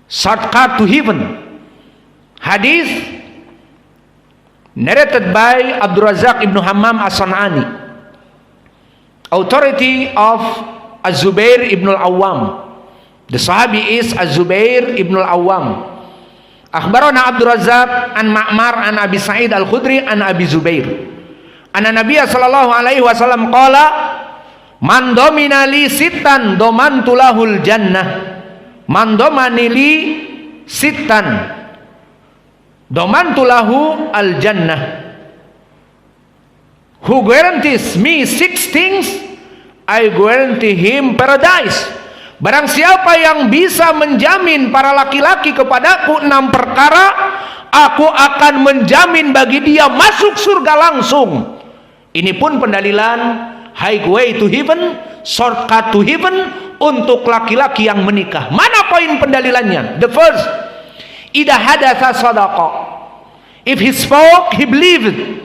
Shortcut to Heaven. Hadis narrated by Abdul Razak Ibn Hammam As-San'ani, authority of Az-Zubair Ibn Al-Awwam. The Sahabi is Az-Zubair Ibn Al-Awwam. Akhbarana Abdul Razak an Ma'mar an Abi Sa'id Al-Khudri an Abi Zubair anna Nabiya sallallahu alaihi wasallam qala man domina li sittan domantulahul jannah. Man domani li sittan domantulahu al jannah. Who guarantees me 6 things, I guarantee him paradise. Barang siapa yang bisa menjamin para laki-laki kepadaku 6 perkara, aku akan menjamin bagi dia masuk surga langsung. Ini pun pendalilan highway to heaven, shortcut to heaven untuk laki-laki yang menikah. Mana poin pendalilannya? The first, idza hadatsa sadaqa. If he spoke, he believed.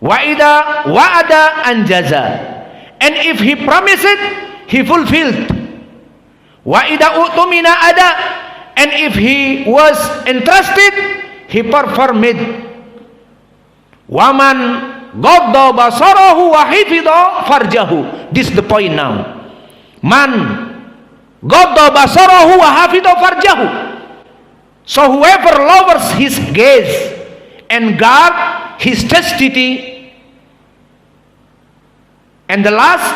Wa idza wa'ada anjaza. And if he promised, he fulfilled. Wa idza utumina ada. And if he was entrusted, he performed. Waman Godda basarahu wa hifidha farjahu. This is the point now. Man Godda basarahu wa hafidha farjahu. So whoever lowers his gaze and guard his chastity. And the last,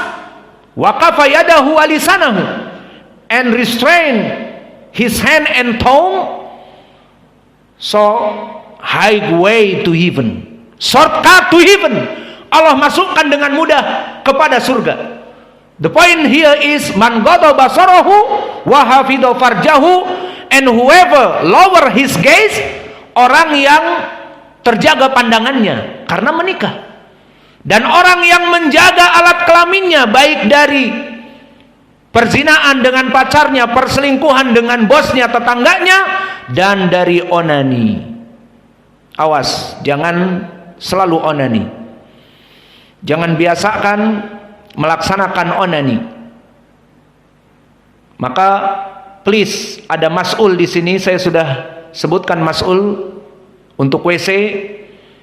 waqafa yadahu wa lisanahu, and restrain his hand and tongue. So highway to heaven, shortcut to heaven, Allah masukkan dengan mudah kepada surga. The point here is man ghadha basarahu wa hafidha farjahu, and whoever lower his gaze, orang yang terjaga pandangannya karena menikah, dan orang yang menjaga alat kelaminnya baik dari perzinaan dengan pacarnya, perselingkuhan dengan bosnya, tetangganya, dan dari onani. Awas, jangan selalu onani. Jangan biasakan melaksanakan onani. Maka please, ada mas'ul di sini, saya sudah sebutkan mas'ul untuk WC.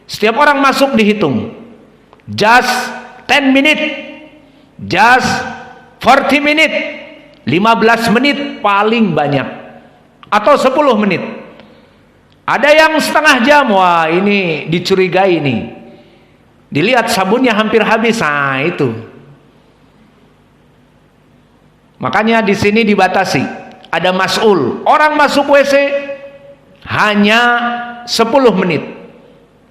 Setiap orang masuk dihitung. Just 10 menit, just 40 menit, 15 menit paling banyak, atau 10 menit. Ada yang setengah jam, wah ini dicurigai nih. Dilihat sabunnya hampir habis, nah itu. Makanya di sini dibatasi. Ada mas'ul. Orang masuk WC hanya 10 menit.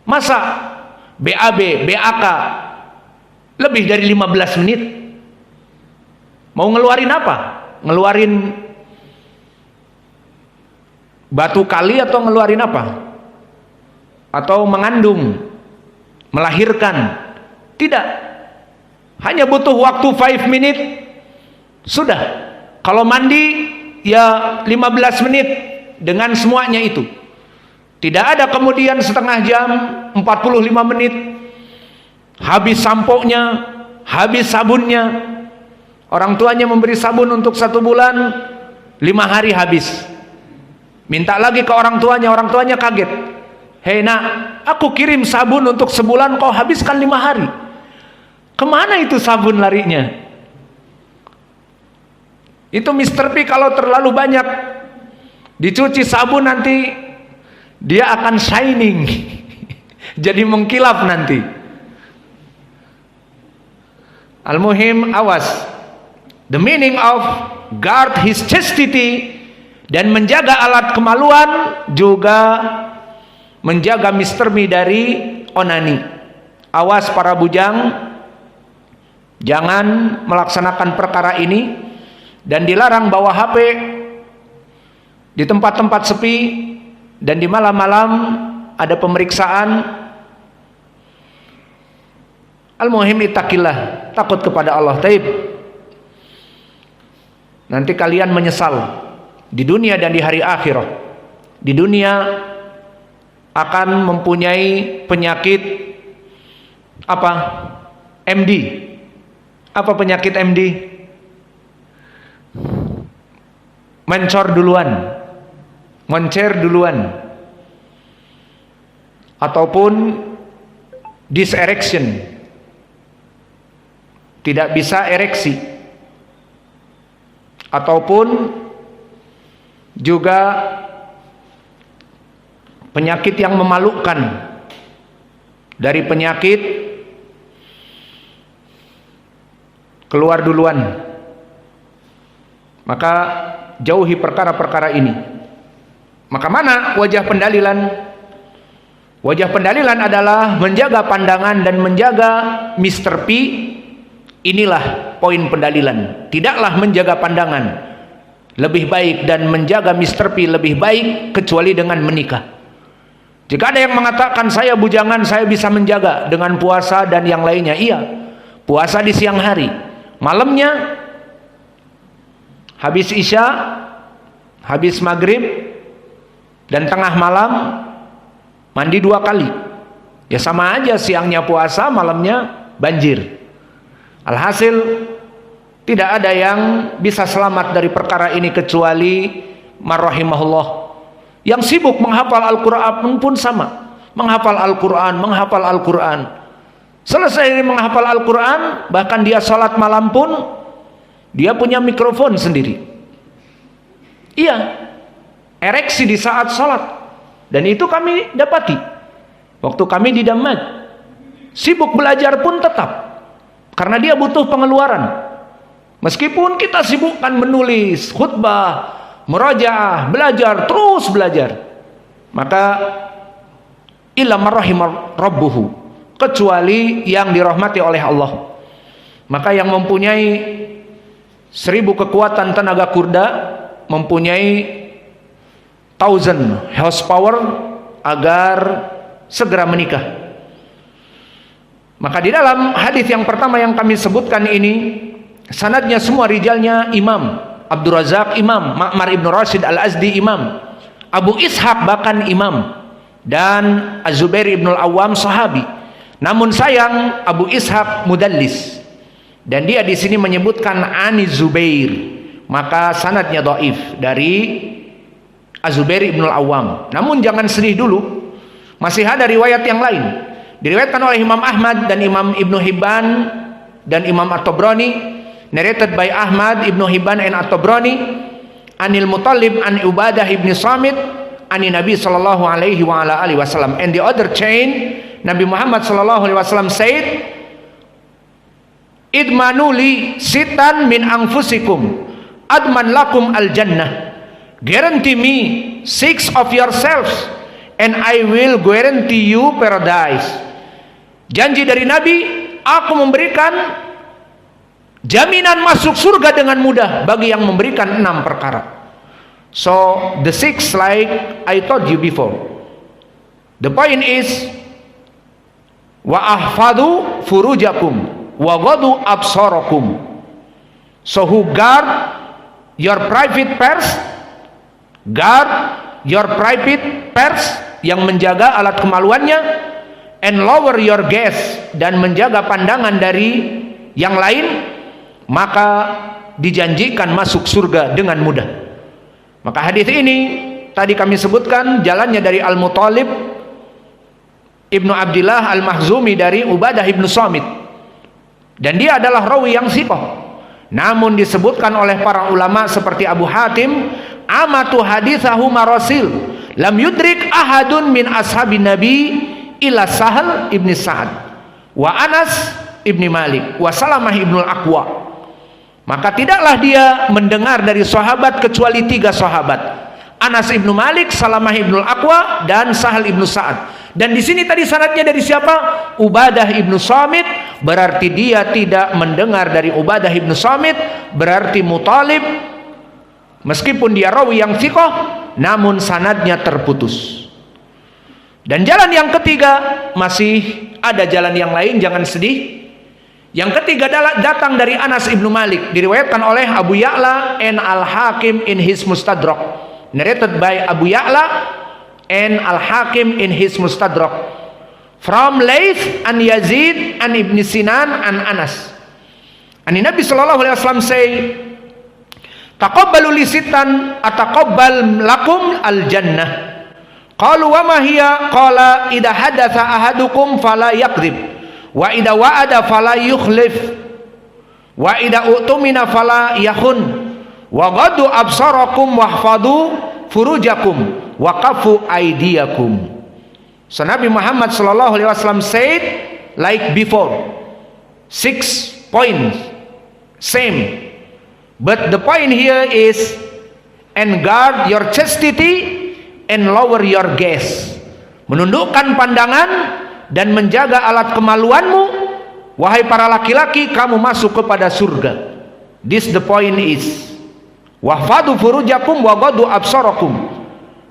Masa BAB, BAK lebih dari 15 menit? Mau ngeluarin apa? Ngeluarin batu kali atau ngeluarin apa? Atau mengandung, melahirkan? Tidak. Hanya butuh waktu 5 menit sudah. Kalau mandi ya 15 menit dengan semuanya itu. Tidak ada kemudian setengah jam, 45 menit, habis sampo-nya, habis sabunnya. Orang tuanya memberi sabun untuk 1 bulan, 5 hari habis. Minta lagi ke orang tuanya kaget. Hei nak, aku kirim sabun untuk sebulan, kau habiskan 5 hari. Kemana itu sabun larinya? Itu Mr. P kalau terlalu banyak dicuci sabun nanti dia akan shining. Jadi mengkilap nanti. Al-muhim, awas. The meaning of guard his chastity, dan menjaga alat kemaluan, juga menjaga Mr. Me dari onani. Awas para bujang, jangan melaksanakan perkara ini. Dan dilarang bawa HP di tempat-tempat sepi, dan di malam-malam ada pemeriksaan. Al-muhim ittaqillah, takut kepada Allah. Taib. Nanti kalian menyesal di dunia dan di hari akhirat. Di dunia akan mempunyai penyakit apa? MD. Apa penyakit MD? Mencor duluan. moncer duluan, ataupun dyserection, tidak bisa ereksi, ataupun juga penyakit yang memalukan dari penyakit keluar duluan. Maka jauhi perkara-perkara ini. Maka mana wajah pendalilan? Wajah pendalilan adalah menjaga pandangan dan menjaga Mr. P. Inilah poin pendalilan. Tidaklah menjaga pandangan lebih baik dan menjaga Mr. P lebih baik kecuali dengan menikah. Jika ada yang mengatakan saya bujangan, saya bisa menjaga dengan puasa dan yang lainnya. Iya, puasa di siang hari, malamnya habis isya, habis maghrib, dan tengah malam mandi 2 kali. Ya sama aja, siangnya puasa, malamnya banjir. Alhasil tidak ada yang bisa selamat dari perkara ini kecuali marrahimahullah. Yang sibuk menghafal Al-Quran pun sama, menghafal Al-Quran. Selesai dari menghafal Al-Quran, bahkan dia sholat malam pun dia punya mikrofon sendiri. Iya, ereksi di saat sholat. Dan itu kami dapati waktu kami di Damaj. Sibuk belajar pun tetap, karena dia butuh pengeluaran. Meskipun kita sibukkan menulis khutbah, murajaah, belajar, terus belajar, maka illa marrahimar rabbuhu, kecuali yang dirahmati oleh Allah. Maka yang mempunyai 1000 kekuatan tenaga kurda, mempunyai 1000 horsepower, agar segera menikah. Maka di dalam hadis yang pertama yang kami sebutkan ini, sanadnya semua rijalnya imam. Abdul Razak imam, Ma'mar ibn Rashid al-Azdi imam, Abu Ishaq bahkan imam, dan Az-Zubair ibn al-Awwam sahabi. Namun sayang Abu Ishaq mudallis, dan dia di sini menyebutkan Ani Zubair, maka sanadnya dhaif dari Az-Zubair ibn al-Awwam. Namun jangan sedih dulu, masih ada riwayat yang lain. Diriwayatkan oleh Imam Ahmad dan Imam Ibnu Hibban dan Imam At-Tabrani, narrated by Ahmad, Ibnu Hibban and At-Tabrani, Anil Muttalib an Ubadah ibn Samit ani Nabi sallallahu alaihi wa ala alihi wasallam. And the other chain, Nabi Muhammad sallallahu alaihi wasallam said, idmanuli sitan min anfusikum adman lakum al jannah. Guarantee me 6 of yourselves and I will guarantee you paradise. Janji dari Nabi, aku memberikan jaminan masuk surga dengan mudah bagi yang memberikan 6 perkara. So the 6, like I told you before, the point is wa ahfadu furujakum wa ghadu absarakum. So who guard your private purse, guard your private purse, yang menjaga alat kemaluannya, and lower your gaze, dan menjaga pandangan dari yang lain, maka dijanjikan masuk surga dengan mudah. Maka hadis ini tadi kami sebutkan jalannya dari Al-Muttalib Ibnu Abdillah Al-Mahzumi dari Ubadah ibnu Samit, dan dia adalah rawi yang siqah. Namun disebutkan oleh para ulama seperti Abu Hatim, amatu hadithahu marasil lam yudrik ahadun min ashabin nabi ila Sahal ibn Sa'ad wa Anas ibn Malik wa Salamah ibn al-Aqwa. Maka tidaklah dia mendengar dari sahabat kecuali 3 sahabat, Anas ibn Malik, Salamah ibn al-Aqwa, dan Sahal ibn Sa'ad. Dan di sini tadi sanadnya dari siapa? Ubadah ibn Samit. Berarti dia tidak mendengar dari Ubadah ibn Samit, berarti Muttalib meskipun dia rawi yang thiqah, namun sanadnya terputus. Dan jalan yang ketiga, masih ada jalan yang lain, jangan sedih. Yang ketiga datang dari Anas ibnu Malik, diriwayatkan oleh Abu Ya'la and Al-Hakim in his Mustadrak, narrated by Abu Ya'la and Al-Hakim in his Mustadrak, from Laith and Yazid and Ibn Sinan and Anas. And Nabi sallallahu alaihi wasallam say, Taqabbalu li sittan ataqabbal lakum al jannah. Qalu wa ma hiya? Qala idza hadatsa ahadukum fala yakdzib, wa idza wa'ada fala yukhlif, wa idza utumina fala yakhun, wa ghaddu absarakum wahfadhu furujakum wa qafu aydiyakum. So Nabi Muhammad sallallahu alaihi wasallam said like before, 6 points, same. But the point here is, and guard your chastity and lower your gaze. Menundukkan pandangan dan menjaga alat kemaluanmu. Wahai para laki-laki, kamu masuk kepada surga. This the point is, wahfadu furujakum wa ghaddu absarakum.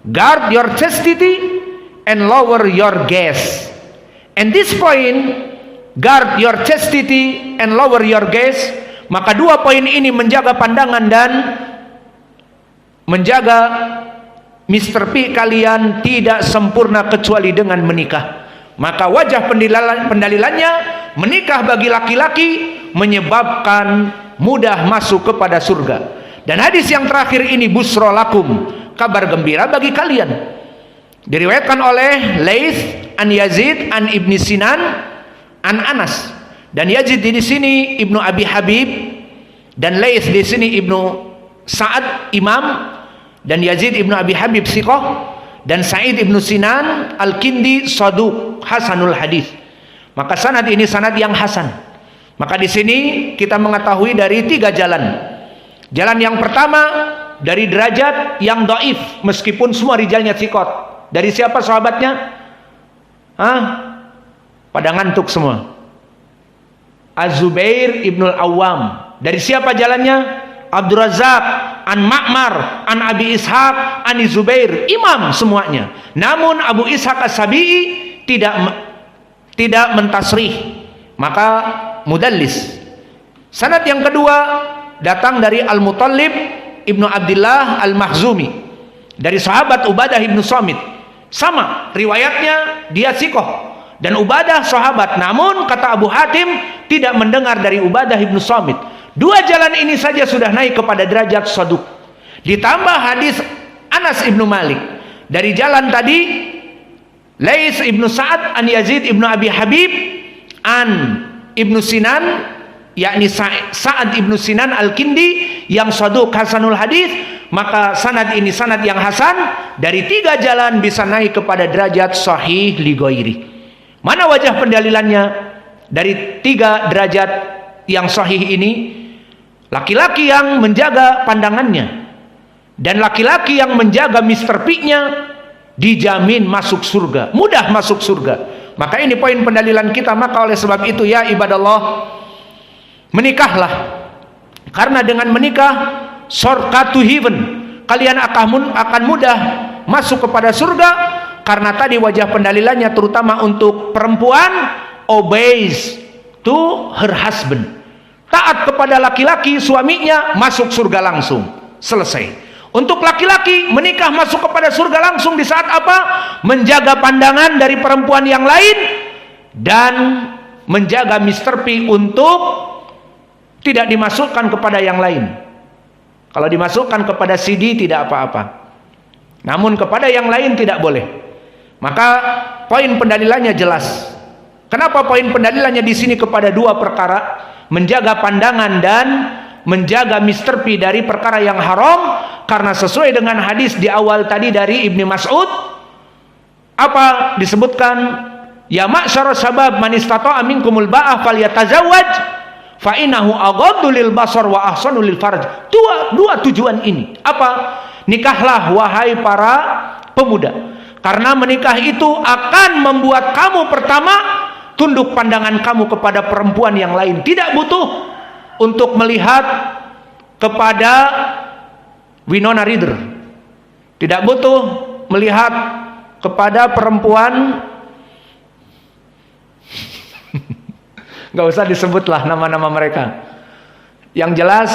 Guard your chastity and lower your gaze. And this point, guard your chastity and lower your gaze, maka dua poin ini menjaga pandangan dan menjaga Mr. P kalian tidak sempurna kecuali dengan menikah. Maka wajah pendalilannya, menikah bagi laki-laki menyebabkan mudah masuk kepada surga. Dan hadis yang terakhir ini, busra lakum, kabar gembira bagi kalian, diriwayatkan oleh Laits an Yazid an Ibni Sinan an Anas. Dan Yazid di sini Ibnu Abi Habib, dan Laits di sini Ibnu Sa'ad Imam, dan Yazid Ibnu Abi Habib Siqah, dan Sa'id Ibnu Sinan Al-Kindi Saduq Hasanul Hadis. Maka sanad ini sanad yang hasan. Maka di sini kita mengetahui dari 3 jalan. Jalan yang pertama dari derajat yang dhaif, meskipun semua rijalnya thiqat. Dari siapa sahabatnya? Pada ngantuk semua. Az-Zubair Ibnul Awwam. Dari siapa jalannya? Abdur Razzaq an Ma'mar an Abi Ishaq an Zubair. Imam semuanya. Namun Abu Ishaq As-Sabi'i tidak mentasrih, maka mudallis. Sanad yang kedua datang dari Al-Muttalib Ibnu Abdullah Al-Makhzumi, dari sahabat Ubadah Ibnu Samit. Sama riwayatnya, dia thiqah. Dan Ubadah sahabat, namun kata Abu Hatim tidak mendengar dari Ubadah Ibnu Samit. 2 jalan ini saja sudah naik kepada derajat saduq. Ditambah hadis Anas Ibnu Malik dari jalan tadi, Laits Ibnu Sa'ad an Yazid Ibnu Abi Habib an Ibnu Sinan, yakni Sa'ad Ibnu Sinan Al-Kindi yang saduq hasanul hadis. Maka sanad ini sanad yang hasan. Dari 3 jalan bisa naik kepada derajat sahih li ghairi. Mana wajah pendalilannya dari 3 derajat yang sahih ini? Laki-laki yang menjaga pandangannya dan laki-laki yang menjaga Mr. P-nya dijamin masuk surga, mudah masuk surga. Maka ini poin pendalilan kita. Maka oleh sebab itu ya ibadallah, menikahlah, karena dengan menikah shortcut to heaven, kalian akan mudah masuk kepada surga. Karena tadi wajah pendalilannya terutama untuk perempuan, obeys to her husband, taat kepada laki-laki suaminya, masuk surga langsung, selesai. Untuk laki-laki menikah masuk kepada surga langsung di saat apa? Menjaga pandangan dari perempuan yang lain dan menjaga Mr. P untuk tidak dimasukkan kepada yang lain. Kalau dimasukkan kepada CD tidak apa-apa, namun kepada yang lain tidak boleh. Maka poin pendalilannya jelas. Kenapa poin pendalilannya di sini kepada 2 perkara? Menjaga pandangan dan menjaga Mr. P dari perkara yang haram. Karena sesuai dengan hadis di awal tadi dari Ibnu Mas'ud, apa disebutkan? Ya ma'syarus sabab man istata'a minkumul ba'ah falyatazawwaj fa innahu aghaddu lil basar wa ahsanu lil farj. Dua tujuan ini. Apa? Nikahlah wahai para pemuda. Karena menikah itu akan membuat kamu pertama tunduk pandangan kamu kepada perempuan yang lain. Tidak butuh untuk melihat kepada Winona Ryder. Tidak butuh melihat kepada perempuan, nggak usah disebutlah nama-nama mereka. Yang jelas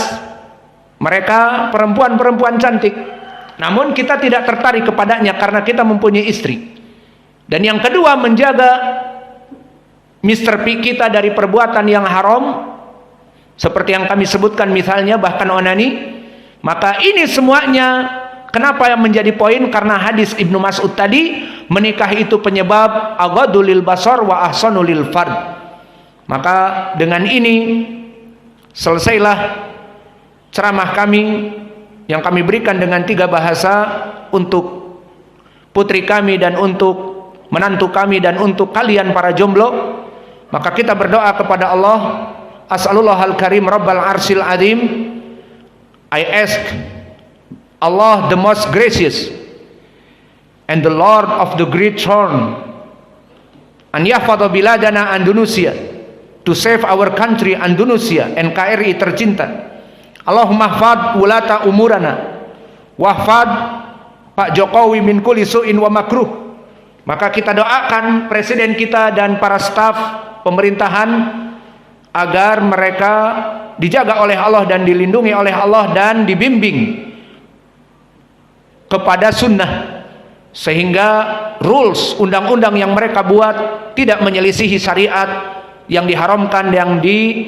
mereka perempuan-perempuan cantik. Namun kita tidak tertarik kepadanya karena kita mempunyai istri. Dan yang kedua, menjaga Mr. P kita dari perbuatan yang haram, seperti yang kami sebutkan misalnya bahkan onani. Maka ini semuanya kenapa yang menjadi poin? Karena hadis Ibnu Mas'ud tadi, menikah itu penyebab aghaddu lil basar wa ahsanu lil fard. Maka dengan ini selesailah ceramah kami yang kami berikan dengan 3 bahasa untuk putri kami dan untuk menantu kami dan untuk kalian para jomblo. Maka kita berdoa kepada Allah, as'alullahal karim rabbal arsyil azim, I ask Allah the most gracious and the Lord of the great throne an yahfadha biladana Indonesia, to save our country Indonesia, NKRI tercinta. Allahumma hfad ulata umurana wahfad Pak Jokowi min kulli su'in wa makruh. Maka kita doakan presiden kita dan para staf pemerintahan agar mereka dijaga oleh Allah dan dilindungi oleh Allah dan dibimbing kepada sunnah, sehingga rules undang-undang yang mereka buat tidak menyelisihi syariat yang diharamkan, yang dijadikan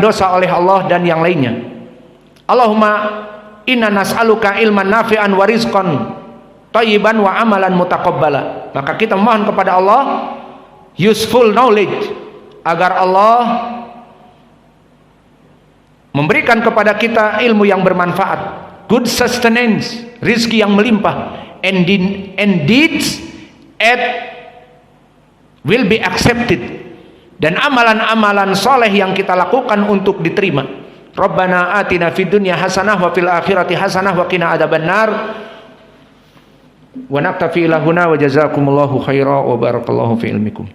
dosa oleh Allah dan yang lainnya. Allahumma inna nas'aluka ilman nafi'an wa rizqan thayyiban wa amalan mutaqabbala. Maka kita mohon kepada Allah useful knowledge, agar Allah memberikan kepada kita ilmu yang bermanfaat, good sustenance, rizki yang melimpah, and deeds will be accepted, dan amalan-amalan soleh yang kita lakukan untuk diterima. Rabbana atina fid dunya hasanah wa fil akhirati hasanah wa qina adzabannar. Wa naktafi lahuna wa jazakumullahu khaira wa barakallahu fi ilmikum.